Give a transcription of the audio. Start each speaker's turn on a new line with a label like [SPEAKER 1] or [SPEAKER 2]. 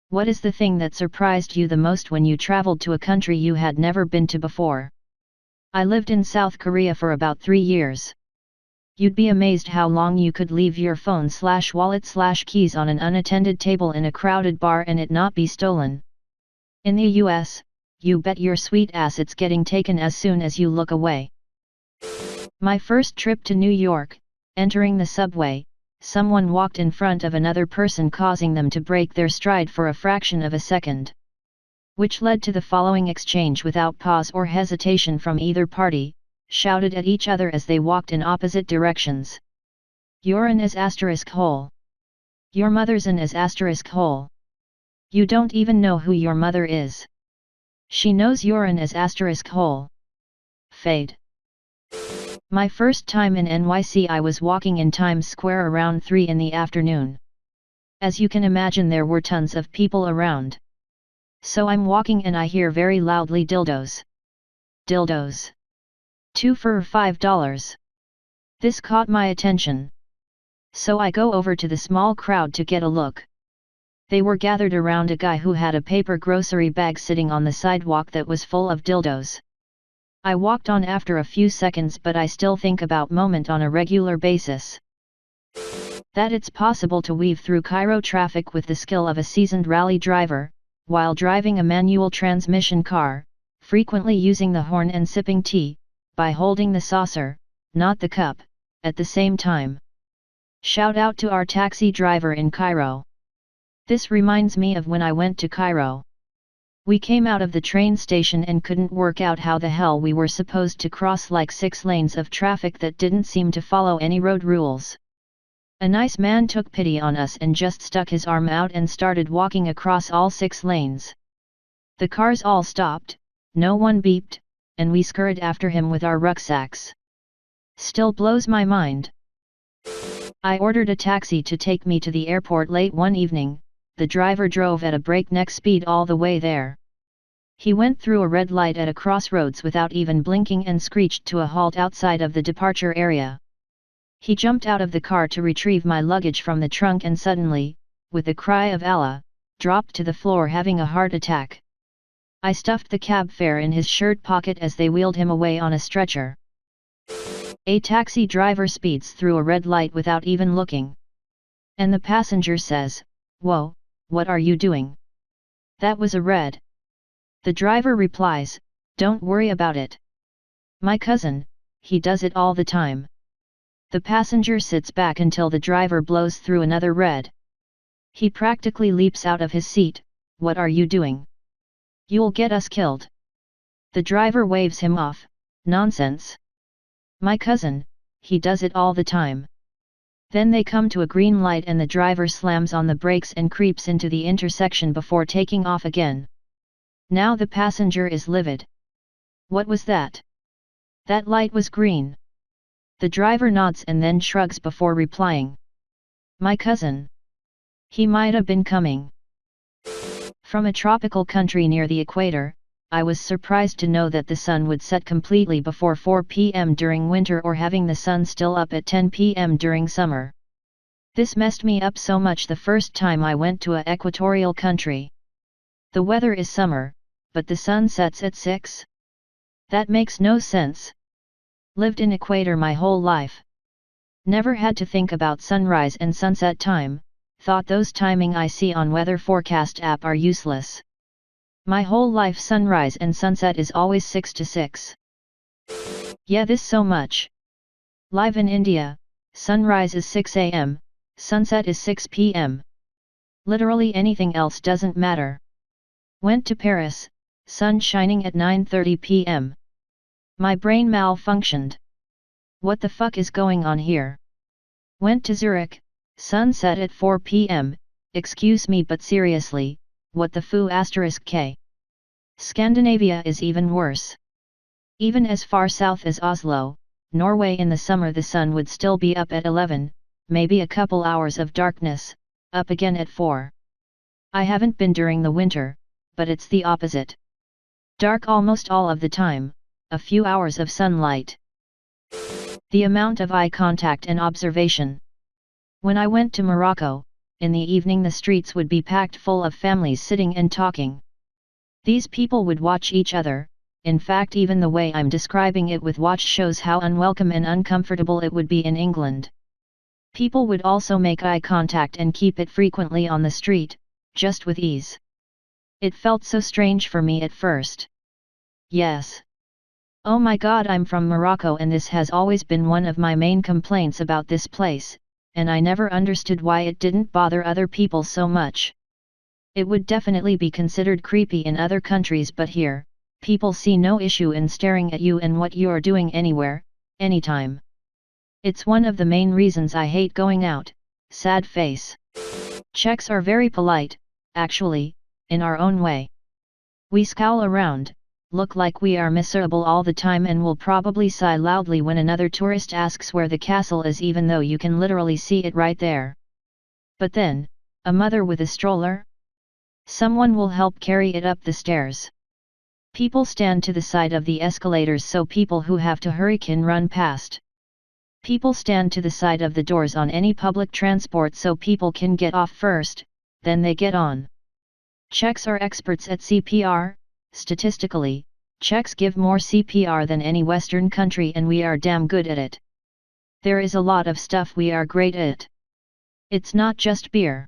[SPEAKER 1] What is the thing that surprised you the most when you traveled to a country you had never been to before? I lived in South Korea for about 3 years. You'd be amazed how long you could leave your phone/wallet/keys on an unattended table in a crowded bar and it not be stolen. In the US, you bet your sweet ass it's getting taken as soon as you look away. My first trip to New York, entering the subway, someone walked in front of another person causing them to break their stride for a fraction of a second. Which led to the following exchange without pause or hesitation from either party, shouted at each other as they walked in opposite directions. You're an *hole. Your mother's an *hole. You don't even know who your mother is. She knows you're an *hole. Fade. My first time in NYC, I was walking in Times Square around 3 in the afternoon. As you can imagine, there were tons of people around. So I'm walking and I hear very loudly dildos. Dildos. 2 for $5. This caught my attention. So I go over to the small crowd to get a look. They were gathered around a guy who had a paper grocery bag sitting on the sidewalk that was full of dildos. I walked on after a few seconds, but I still think about moment on a regular basis. That it's possible to weave through Cairo traffic with the skill of a seasoned rally driver, while driving a manual transmission car, frequently using the horn and sipping tea, by holding the saucer, not the cup, at the same time. Shout out to our taxi driver in Cairo. This reminds me of when I went to Cairo. We came out of the train station and couldn't work out how the hell we were supposed to cross like 6 lanes of traffic that didn't seem to follow any road rules. A nice man took pity on us and just stuck his arm out and started walking across all 6 lanes. The cars all stopped, no one beeped, and we scurried after him with our rucksacks. Still blows my mind. I ordered a taxi to take me to the airport late one evening. The driver drove at a breakneck speed all the way there. He went through a red light at a crossroads without even blinking and screeched to a halt outside of the departure area. He jumped out of the car to retrieve my luggage from the trunk and suddenly, with a cry of Allah, dropped to the floor having a heart attack. I stuffed the cab fare in his shirt pocket as they wheeled him away on a stretcher. A taxi driver speeds through a red light without even looking. And the passenger says, "Whoa, what are you doing? That was a red." The driver replies, "Don't worry about it. My cousin, he does it all the time." The passenger sits back until the driver blows through another red. He practically leaps out of his seat. "What are you doing? You'll get us killed." The driver waves him off. "Nonsense. My cousin, he does it all the time." Then they come to a green light and the driver slams on the brakes and creeps into the intersection before taking off again. Now the passenger is livid. "What was that? That light was green." The driver nods and then shrugs before replying, "My cousin. He might have been coming." From a tropical country near the equator, I was surprised to know that the sun would set completely before 4 p.m. during winter or having the sun still up at 10 p.m. during summer. This messed me up so much the first time I went to a equatorial country. The weather is summer, but the sun sets at 6? That makes no sense. Lived in equator my whole life. Never had to think about sunrise and sunset time, thought those timing I see on weather forecast app are useless. My whole life sunrise and sunset is always 6 to 6. Yeah, this so much. Live in India, sunrise is 6 am, sunset is 6 pm. Literally anything else doesn't matter. Went to Paris, sun shining at 9:30 pm. My brain malfunctioned. What the fuck is going on here? Went to Zurich, sunset at 4 pm, excuse me but seriously, what the foo *k. Scandinavia is even worse. Even as far south as Oslo, Norway in the summer the sun would still be up at 11, maybe a couple hours of darkness, up again at 4. I haven't been during the winter, but it's the opposite. Dark almost all of the time, a few hours of sunlight. The amount of eye contact and observation. When I went to Morocco, in the evening the streets would be packed full of families sitting and talking. These people would watch each other. In fact, even the way I'm describing it with watch shows how unwelcome and uncomfortable it would be in England. People would also make eye contact and keep it frequently on the street, just with ease. It felt so strange for me at first. Yes. Oh my God, I'm from Morocco and this has always been one of my main complaints about this place, and I never understood why it didn't bother other people so much. It would definitely be considered creepy in other countries, but here, people see no issue in staring at you and what you're doing anywhere, anytime. It's one of the main reasons I hate going out. Sad face. Czechs are very polite, actually, in our own way. We scowl around, look like we are miserable all the time, and will probably sigh loudly when another tourist asks where the castle is, even though you can literally see it right there. But then, a mother with a stroller? Someone will help carry it up the stairs. People stand to the side of the escalators so people who have to hurry can run past. People stand to the side of the doors on any public transport so people can get off first, then they get on. Czechs are experts at CPR. Statistically, Czechs give more CPR than any Western country, and we are damn good at it. There is a lot of stuff we are great at. It's not just beer.